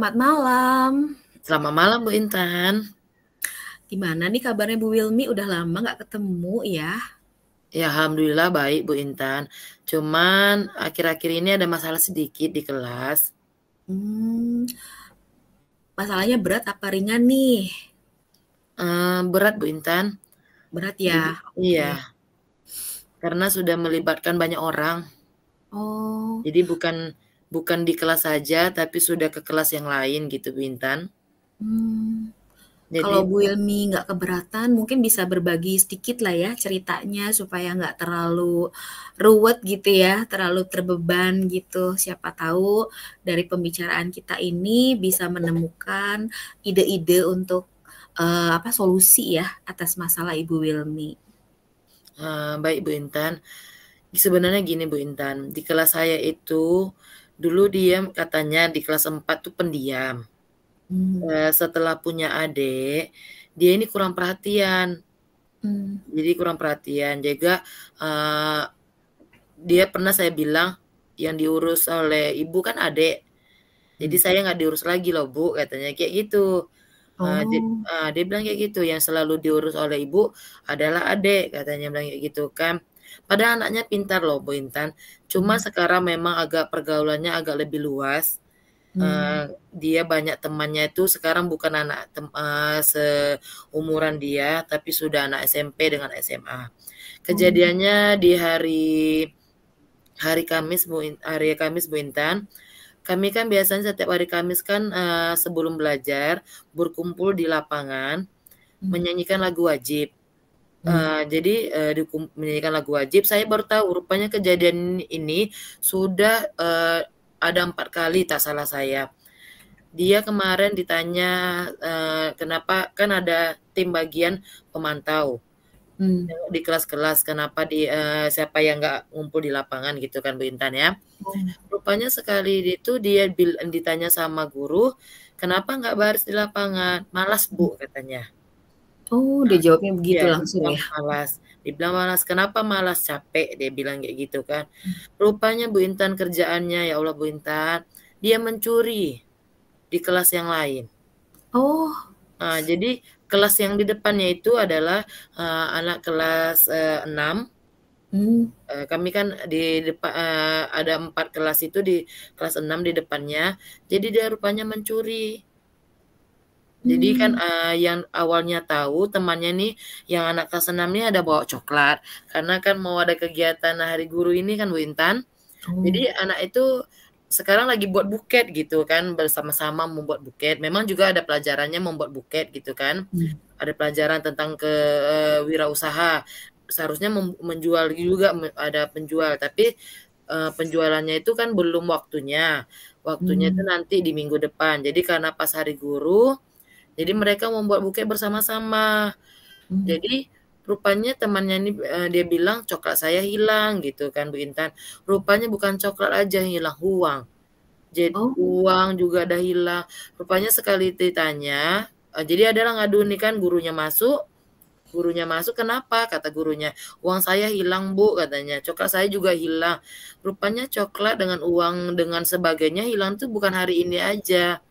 selamat malam. Selamat malam Bu Intan. Gimana nih kabarnya Bu Wilmi? Udah lama nggak ketemu ya? Ya alhamdulillah baik Bu Intan. Cuman akhir-akhir ini ada masalah sedikit di kelas. Hmm, masalahnya berat apa ringan nih? Berat Bu Intan. Berat Jadi ya? iya, Oke. karena sudah melibatkan banyak orang. Oh, Jadi bukan bukan di kelas saja, tapi sudah ke kelas yang lain gitu Bu Intan. hmm. Kalau Jadi Bu Wilmi nggak keberatan, mungkin bisa berbagi sedikit lah ya ceritanya supaya nggak terlalu ruwet gitu ya, terlalu terbeban gitu. Siapa tahu dari pembicaraan kita ini bisa menemukan ide-ide untuk apa solusi ya atas masalah Ibu Wilmi. baik Bu Intan. Sebenarnya gini Bu Intan, di kelas saya itu dulu dia katanya di kelas 4 tuh pendiam. Hmm. Setelah punya adik, dia ini kurang perhatian. Hmm. Jadi kurang perhatian juga, dia pernah saya bilang, "Yang diurus oleh ibu kan adik, jadi Hmm. saya nggak diurus lagi loh Bu," katanya kayak gitu. Oh. Dia bilang kayak gitu, "Yang selalu diurus oleh ibu adalah adik," katanya bilang kayak gitu kan. Padahal anaknya pintar loh Bu Intan, cuma Hmm. sekarang memang agak pergaulannya agak lebih luas. Hmm. Dia banyak temannya itu sekarang bukan anak seumuran dia, tapi sudah anak SMP dengan SMA. Oh. Kejadiannya di hari Kamis hari Kamis Bu Intan. Kami kan biasanya setiap hari Kamis kan sebelum belajar berkumpul di lapangan Hmm. menyanyikan lagu wajib. Hmm. Jadi menyanyikan lagu wajib, saya baru tahu rupanya kejadian ini sudah ada 4 kali tak salah saya. Dia kemarin ditanya, kenapa kan ada tim bagian pemantau Hmm. di kelas-kelas, kenapa siapa yang nggak ngumpul di lapangan gitu kan Bu Intan ya. Oh. Rupanya sekali itu dia ditanya sama guru, "Kenapa nggak baris di lapangan?" "Malas Bu," katanya. Oh, dia jawabnya begitu Iya, langsung ya? dibilang malas, "Kenapa malas?" "Capek," dia bilang kayak gitu kan. Rupanya Bu Intan kerjaannya, ya Allah Bu Intan, dia mencuri di kelas yang lain. Oh. Jadi kelas yang di depannya itu adalah, anak kelas, 6, Hmm. kami kan ada 4 kelas itu di kelas 6 di depannya, jadi dia rupanya mencuri. Jadi kan, Hmm. yang awalnya tahu temannya nih, yang anak kelas 6 nih ada bawa coklat, karena kan mau ada kegiatan Hari Guru ini kan Bu Intan, jadi Oh. anak itu sekarang lagi buat buket gitu kan, bersama-sama membuat buket. Memang juga ada pelajarannya membuat buket gitu kan. Hmm. Ada pelajaran tentang wirausaha. Seharusnya menjual juga, ada penjual, tapi penjualannya itu kan belum waktunya. Waktunya itu Hmm. nanti di minggu depan. Jadi karena pas Hari Guru, jadi mereka membuat buket bersama-sama. Hmm. Jadi rupanya temannya ini, dia bilang, "Coklat saya hilang," gitu kan Bu Intan. Rupanya bukan coklat aja yang hilang, uang. Oh. Uang juga ada hilang. Rupanya sekali ditanya, jadi adalah ngadu nih kan gurunya masuk, "Kenapa?" Kata gurunya, "Uang saya hilang Bu," katanya, "coklat saya juga hilang." Rupanya coklat dengan uang dengan sebagainya hilang tuh bukan hari ini aja,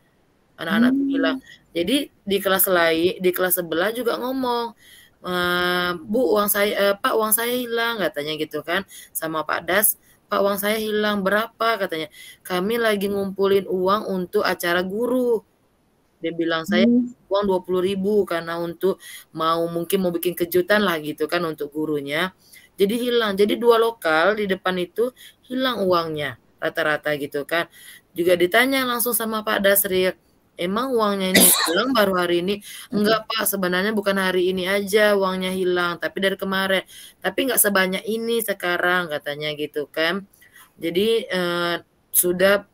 anak-anak tuh bilang. Hmm. Jadi di kelas sebelah juga ngomong, "Bu, Pak, uang saya hilang," katanya gitu kan, sama Pak Das, "Pak, uang saya hilang." "Berapa?" katanya. "Kami lagi ngumpulin uang untuk acara guru." Dia bilang, "Saya Hmm. uang 20.000 karena mungkin mau bikin kejutan lah gitu kan untuk gurunya." Jadi hilang. Jadi 2 lokal di depan itu hilang uangnya, rata-rata gitu kan. Juga ditanya langsung sama Pak Dasril, "Emang uangnya ini hilang baru hari ini?" "Enggak Pak, sebenarnya bukan hari ini aja uangnya hilang, tapi dari kemarin. Tapi nggak sebanyak ini sekarang," katanya gitu kan. Jadi, sudah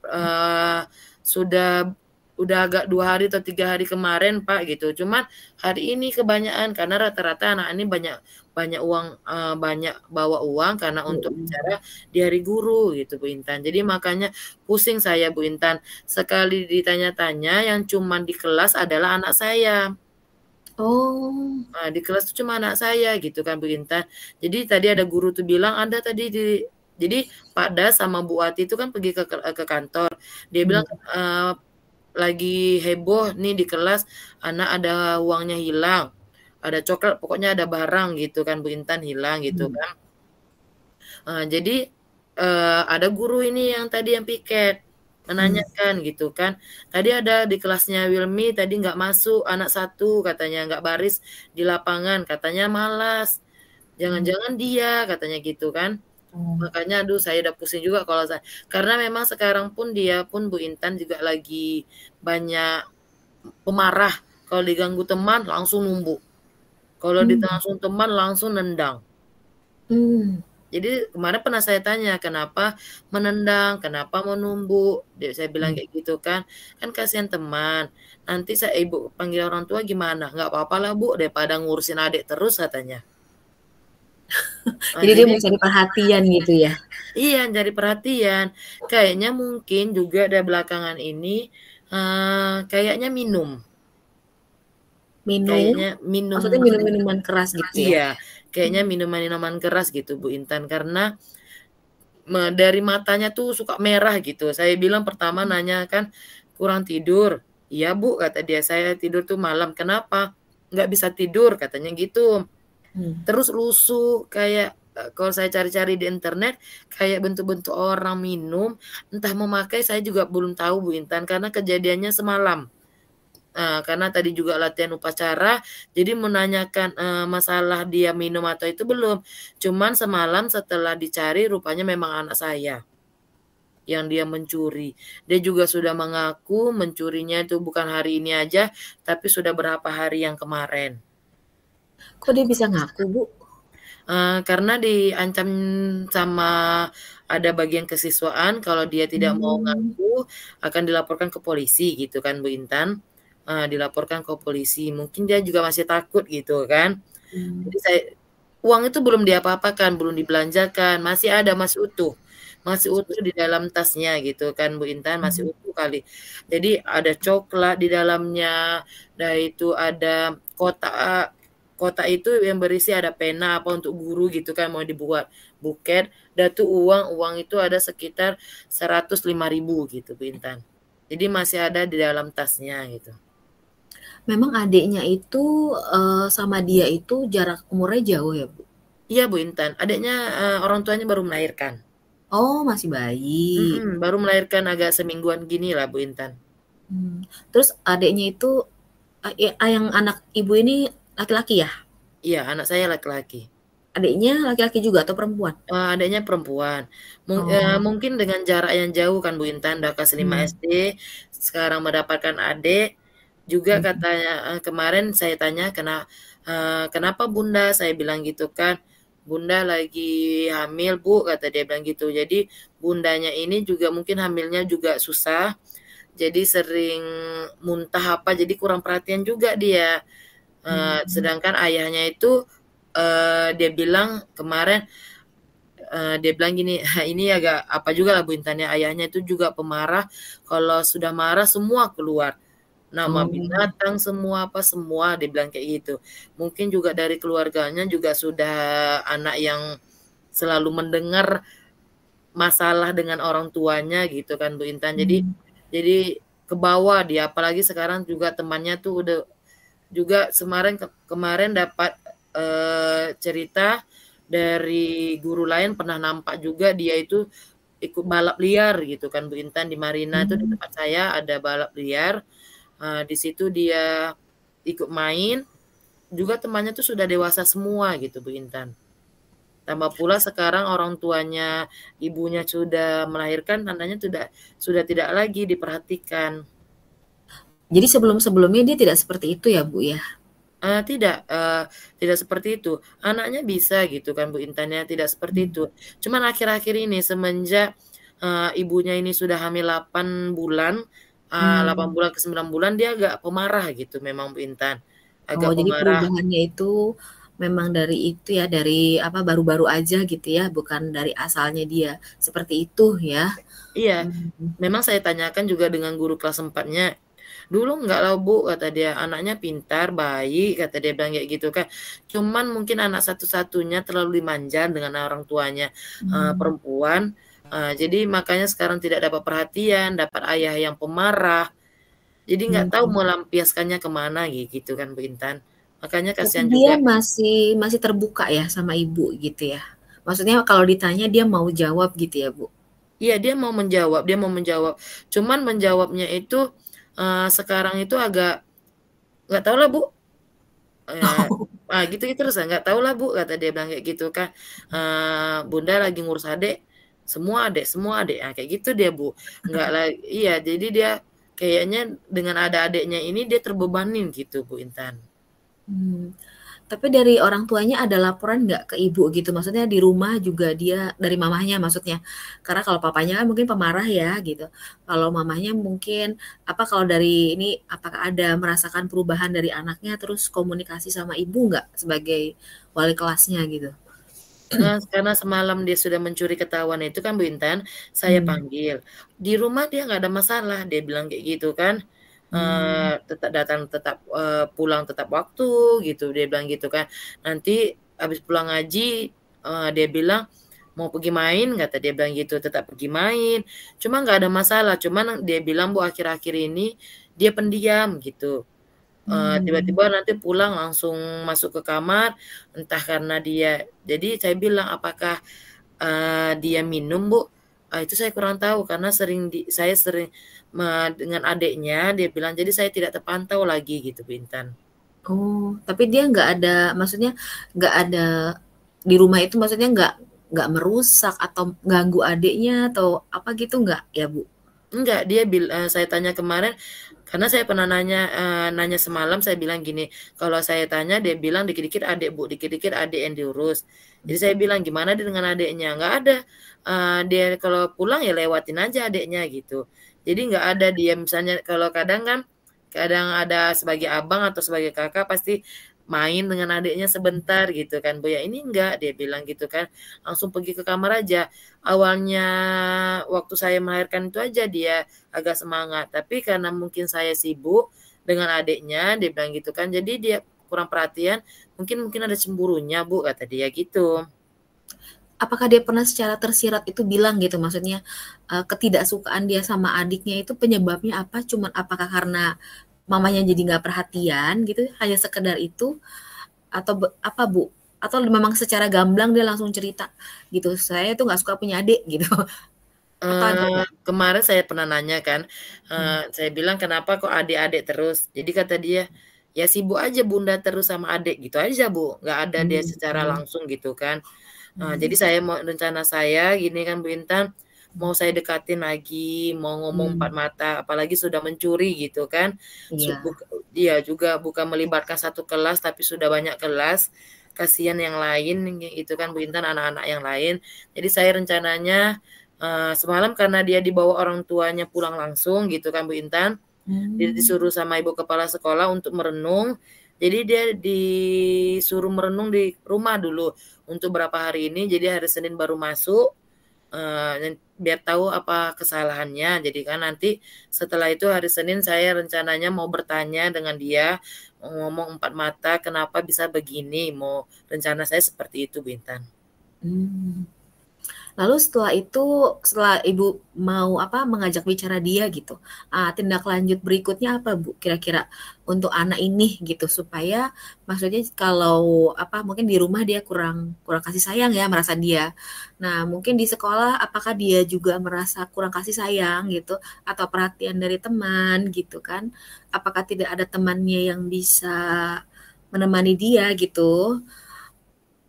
udah agak 2 hari atau 3 hari kemarin Pak gitu, cuman hari ini kebanyakan karena rata-rata anak ini banyak banyak uang, banyak bawa uang karena untuk Mhm. acara di Hari Guru gitu Bu Intan. Jadi makanya pusing saya Bu Intan, sekali ditanya-tanya yang cuman di kelas adalah anak saya. Oh. Di kelas tuh cuma anak saya gitu kan Bu Intan. Jadi tadi ada guru tuh bilang, "Ada tadi jadi Pak Das sama Bu Wati itu kan pergi ke kantor." Dia bilang, Hmm. lagi heboh nih di kelas, anak ada uangnya hilang, ada coklat, pokoknya ada barang gitu kan Bu Intan hilang gitu Hmm. kan. Jadi, ada guru ini yang tadi yang piket, Hmm. menanyakan gitu kan, "Tadi ada di kelasnya Wilmy tadi nggak masuk anak satu," katanya, "nggak baris di lapangan, katanya malas, Hmm. jangan-jangan dia," katanya gitu kan. Oh. Makanya aduh saya udah pusing juga kalau karena memang sekarang pun dia pun Bu Intan juga lagi banyak pemarah, kalau diganggu teman langsung numbuk, kalau Hmm. langsung teman langsung nendang. Hmm. Jadi kemarin pernah saya tanya, "Kenapa menendang? Kenapa menumbuk?" Saya bilang Hmm. kayak gitu kan, "Kan kasihan teman, nanti ibu panggil orang tua gimana?" "Nggak apa-apalah Bu, daripada ngurusin adik terus," katanya. Jadi dia Jadi mau cari perhatian gitu ya? iya, cari perhatian. Kayaknya mungkin juga dari belakangan ini, kayaknya minum. Minum? Kayaknya minum Maksudnya minum-minuman keras gitu ya? iya, kayaknya minuman-minuman keras gitu Bu Intan, karena dari matanya tuh suka merah gitu. Saya bilang pertama nanya kan, "Kurang tidur?" "Iya Bu," kata dia, "saya tidur tuh malam." "Kenapa?" "Nggak bisa tidur," katanya gitu. Hmm. Terus lusuh kayak, kalau saya cari-cari di internet, kayak bentuk-bentuk orang minum, entah memakai saya juga belum tahu Bu Intan, karena kejadiannya semalam. Karena tadi juga latihan upacara, jadi menanyakan, masalah dia minum atau itu belum. Cuman semalam setelah dicari rupanya memang anak saya yang dia mencuri. Dia juga sudah mengaku mencurinya itu bukan hari ini aja, tapi sudah berapa hari yang kemarin. Kok dia bisa ngaku, Bu? Karena diancam sama ada bagian kesiswaan kalau dia tidak mau Hmm. ngaku akan dilaporkan ke polisi gitu kan Bu Intan, dilaporkan ke polisi. Mungkin dia juga masih takut gitu kan. Hmm. Jadi uang itu belum diapa-apakan, belum dibelanjakan, masih ada, masih utuh di dalam tasnya gitu kan Bu Intan, masih Hmm. utuh kali. Jadi ada coklat di dalamnya, itu ada kotak kotak itu yang berisi ada pena apa untuk guru gitu kan, mau dibuat buket, dan tuh uang itu ada sekitar 105.000 gitu Bu Intan. Jadi masih ada di dalam tasnya gitu. Memang adiknya itu, sama dia itu jarak umurnya jauh ya, Bu? Iya Bu Intan, adiknya, orang tuanya baru melahirkan. Oh, masih bayi. Baru melahirkan agak semingguan gini lah Bu Intan. Terus adiknya itu, yang anak Ibu ini laki-laki ya? Iya, anak saya laki-laki. Adiknya laki-laki juga atau perempuan? Adiknya perempuan. Oh. Mungkin dengan jarak yang jauh kan Bu Intan, udah kelas 5 Hmm. SD, sekarang mendapatkan adik, juga Mhm. katanya kemarin saya tanya, "Kenapa Bunda?" Saya bilang gitu kan, "Bunda lagi hamil Bu," kata dia bilang gitu. Jadi bundanya ini juga mungkin hamilnya juga susah, jadi sering muntah apa, jadi kurang perhatian juga dia. Mmm. Sedangkan ayahnya itu, dia bilang kemarin, dia bilang gini, ini agak apa juga lah Bu Intan ya, ayahnya itu juga pemarah, kalau sudah marah semua keluar, nama Oh. binatang semua, apa semua, dia bilang kayak gitu. Mungkin juga dari keluarganya juga sudah anak yang selalu mendengar masalah dengan orang tuanya gitu kan Bu Intan. Jadi Mmm. jadi kebawa dia, apalagi sekarang juga temannya tuh udah juga kemarin dapat, cerita dari guru lain pernah nampak juga dia itu ikut balap liar gitu kan Bu Intan, di Marina itu di Mmm. tempat saya ada balap liar, di situ dia ikut main, juga temannya tuh sudah dewasa semua gitu Bu Intan. Tambah pula sekarang orang tuanya, ibunya sudah melahirkan, tandanya sudah tidak lagi diperhatikan. Jadi sebelum-sebelumnya dia tidak seperti itu ya, Bu, ya? Tidak seperti itu. Anaknya bisa gitu kan Bu Intan ya, tidak seperti Mmm. itu. Cuman akhir-akhir ini semenjak, ibunya ini sudah hamil 8 bulan, 8 Mmm. bulan ke 9 bulan dia agak pemarah gitu memang Bu Intan, Oh, agak jadi pemarah. perubahannya itu memang dari itu ya, dari apa, baru-baru aja gitu ya, bukan dari asalnya dia seperti itu ya? Iya, Mmm. memang saya tanyakan juga dengan guru kelas 4-nya, "Dulu enggak lah Bu," kata dia, "anaknya pintar, baik," kata dia bilang kayak gitu kan. Cuman mungkin anak satu-satunya terlalu dimanja dengan orang tuanya, Mmm. perempuan, jadi makanya sekarang tidak dapat perhatian, dapat ayah yang pemarah. Jadi nggak tahu Hmm. melampiaskannya kemana gitu kan Bu Intan. Makanya Tapi kasihan dia juga. masih terbuka ya sama ibu gitu ya? Maksudnya kalau ditanya dia mau jawab gitu ya, Bu? Iya, dia mau menjawab. Cuman menjawabnya itu, sekarang itu agak, "Nggak tahu lah Bu," eee, gitu-gitu terus, "Nggak tahu lah Bu," kata dia bilang kayak gitu kan, "Bunda lagi ngurus adek, semua adek," kayak gitu dia Bu. Nggak iya, jadi dia kayaknya dengan ada adeknya ini dia terbebanin gitu Bu Intan. Hmm. Tapi dari orang tuanya ada laporan nggak ke ibu gitu? Maksudnya di rumah juga dia dari mamahnya maksudnya. Karena kalau papanya kan mungkin pemarah ya gitu. Kalau mamahnya mungkin apa kalau dari ini apakah ada merasakan perubahan dari anaknya terus komunikasi sama ibu nggak sebagai wali kelasnya gitu? Nah, karena semalam dia sudah mencuri ketahuan itu kan Bu Intan, saya Hmm. panggil. Di rumah dia nggak ada masalah, dia bilang kayak gitu kan. Hmm. Tetap datang tetap, pulang tepat waktu gitu, dia bilang gitu kan. Nanti habis pulang ngaji, dia bilang, "Mau pergi main," kata dia bilang gitu, "tetap pergi main." Cuma nggak ada masalah, cuman dia bilang Bu akhir-akhir ini dia pendiam gitu. Hmm. Tiba-tiba nanti pulang langsung masuk ke kamar, entah karena dia jadi saya bilang, "Apakah, dia minum, Bu?" Itu saya kurang tahu karena saya sering dengan adiknya, dia bilang, "Jadi saya tidak terpantau lagi," gitu, Bu Intan. Oh, tapi dia nggak ada maksudnya nggak ada di rumah itu maksudnya nggak merusak atau ganggu adiknya atau apa gitu nggak ya, Bu? Enggak, saya tanya kemarin, karena saya pernah nanya semalam saya bilang gini, kalau saya tanya dia bilang dikit-dikit adik Bu, dikit-dikit adik yang diurus. Jadi saya bilang, "Gimana dia dengan adiknya?" "Nggak ada, dia kalau pulang ya lewatin aja adiknya," gitu. Jadi nggak ada dia misalnya kalau kadang ada sebagai abang atau sebagai kakak pasti main dengan adiknya sebentar gitu kan Bu ya, ini enggak, dia bilang gitu kan, langsung pergi ke kamar aja. Awalnya waktu saya melahirkan itu aja dia agak semangat, tapi karena mungkin saya sibuk dengan adiknya, dia bilang gitu kan, jadi dia kurang perhatian, mungkin ada cemburunya Bu, kata dia gitu. Apakah dia pernah secara tersirat itu bilang gitu maksudnya, ketidaksukaan dia sama adiknya itu penyebabnya apa? Cuman apakah karena mamanya jadi nggak perhatian gitu, hanya sekedar itu atau apa, Bu? Atau memang secara gamblang dia langsung cerita gitu, "Saya tuh nggak suka punya adik," gitu, atau ada nggak? Kemarin saya pernah nanya kan, Hmm. saya bilang, "Kenapa kok adik-adik terus?" Jadi kata dia, "Ya sibuk aja Bunda terus sama adik," gitu aja Bu, nggak ada dia secara Hmm. langsung gitu kan. Jadi Hmm. rencana saya gini kan Bu Intan, mau saya dekatin lagi, mau ngomong empat Hmm. mata, apalagi sudah mencuri gitu kan. Su Iya. buk Iya juga bukan melibatkan satu kelas, tapi sudah banyak kelas, kasihan yang lain itu kan Bu Intan, anak-anak yang lain. Jadi saya rencananya, semalam karena dia dibawa orang tuanya pulang langsung gitu kan Bu Intan, dia Hmm. disuruh sama ibu kepala sekolah untuk merenung, jadi dia disuruh merenung di rumah dulu untuk berapa hari ini, jadi hari Senin baru masuk, biar tahu apa kesalahannya. Jadi kan nanti setelah itu hari Senin saya rencananya mau bertanya dengan dia, mau ngomong empat mata, "Kenapa bisa begini?" Rencana saya seperti itu, Bintan. Hmm. Lalu setelah itu, setelah Ibu mau apa, mengajak bicara dia gitu, tindak lanjut berikutnya apa Bu kira-kira untuk anak ini gitu? Supaya maksudnya kalau apa, mungkin di rumah dia kurang kurang kasih sayang ya merasa dia. Nah mungkin di sekolah apakah dia juga merasa kurang kasih sayang gitu, atau perhatian dari teman gitu kan? Apakah tidak ada temannya yang bisa menemani dia gitu?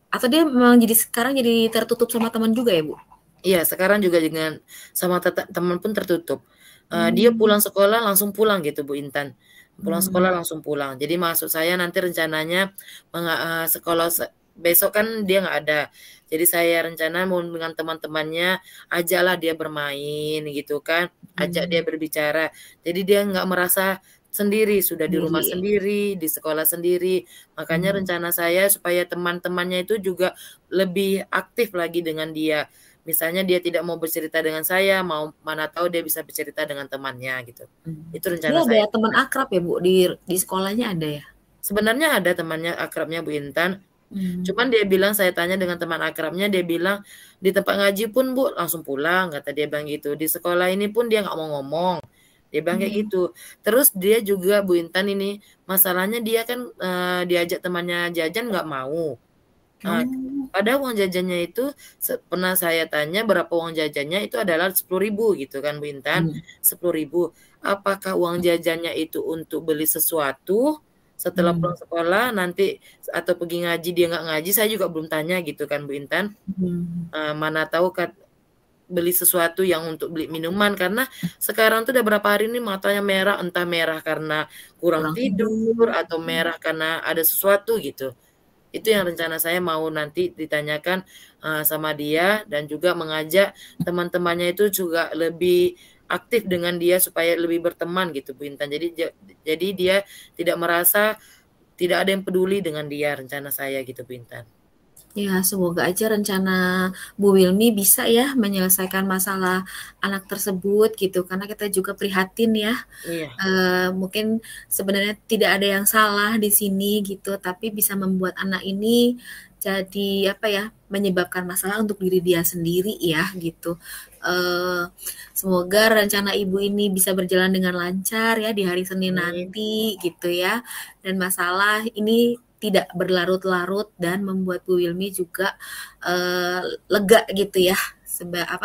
Atau dia memang jadi sekarang jadi tertutup sama teman juga ya Bu? Iya, sekarang juga dengan sama teman pun tertutup. Dia Mmm. pulang sekolah langsung pulang gitu, Bu Intan. Pulang sekolah Mmm. langsung pulang. Jadi maksud saya nanti rencananya sekolah besok kan dia nggak ada. Jadi saya rencana mau dengan teman-temannya, ajaklah dia bermain gitu kan, ajak dia Mhm. berbicara. Jadi dia nggak merasa sendiri, sudah di rumah Sendiri. sendiri, di sekolah sendiri. Makanya Mmm. rencana saya supaya teman-temannya itu juga lebih aktif lagi dengan dia. Misalnya dia tidak mau bercerita dengan saya, mana tahu dia bisa bercerita dengan temannya gitu. Mmm. Itu Dia rencana ada saya. teman akrab ya, Bu, di sekolahnya ada ya? Sebenarnya ada temannya akrabnya Bu Intan, Mmm. cuman dia bilang saya tanya dengan teman akrabnya, dia bilang, "Di tempat ngaji pun Bu langsung pulang," kata dia bilang gitu, "di sekolah ini pun dia nggak mau ngomong." Dia bilang kayak Iya. gitu. Terus dia juga Bu Intan ini, masalahnya dia kan, diajak temannya jajan nggak mau. Oh. Padahal uang jajannya itu pernah saya tanya berapa uang jajannya itu adalah 10.000 gitu kan Bu Intan, Mmm. 10.000. Apakah uang jajannya itu untuk beli sesuatu setelah Mmm. pulang sekolah nanti atau pergi ngaji dia nggak ngaji, saya juga belum tanya gitu kan Bu Intan. Mhm. Mana tahu beli sesuatu yang untuk beli minuman, karena sekarang tuh udah berapa hari ini matanya merah, entah merah karena kurang Kurang tidur tidur. atau merah karena ada sesuatu gitu. Itu yang rencana saya mau nanti ditanyakan, sama dia dan juga mengajak teman-temannya itu juga lebih aktif dengan dia supaya lebih berteman gitu Bu Intan. Jadi dia tidak merasa tidak ada yang peduli dengan dia, rencana saya gitu Bu Intan. Ya, semoga aja rencana Bu Wilmy bisa ya menyelesaikan masalah anak tersebut gitu, karena kita juga prihatin ya. Iya. Mungkin sebenarnya tidak ada yang salah di sini gitu, tapi bisa membuat anak ini jadi apa ya, menyebabkan masalah untuk diri dia sendiri ya gitu. Semoga rencana Ibu ini bisa berjalan dengan lancar ya di hari Senin Amin. nanti gitu ya, dan masalah ini tidak berlarut-larut dan membuat Bu Wilmy juga, lega gitu ya,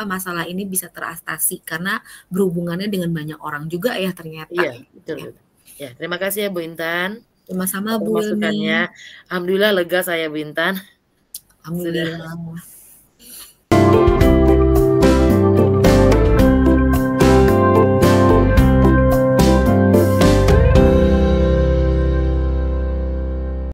masalah ini bisa teratasi karena berhubungannya dengan banyak orang juga ya ternyata, Iya, gitu betul ya. betul. Ya, terima kasih ya Bu Intan Sama-sama atas Bu masukannya. Wilmy. Alhamdulillah lega saya Bu Intan. Sudah Alhamdulillah.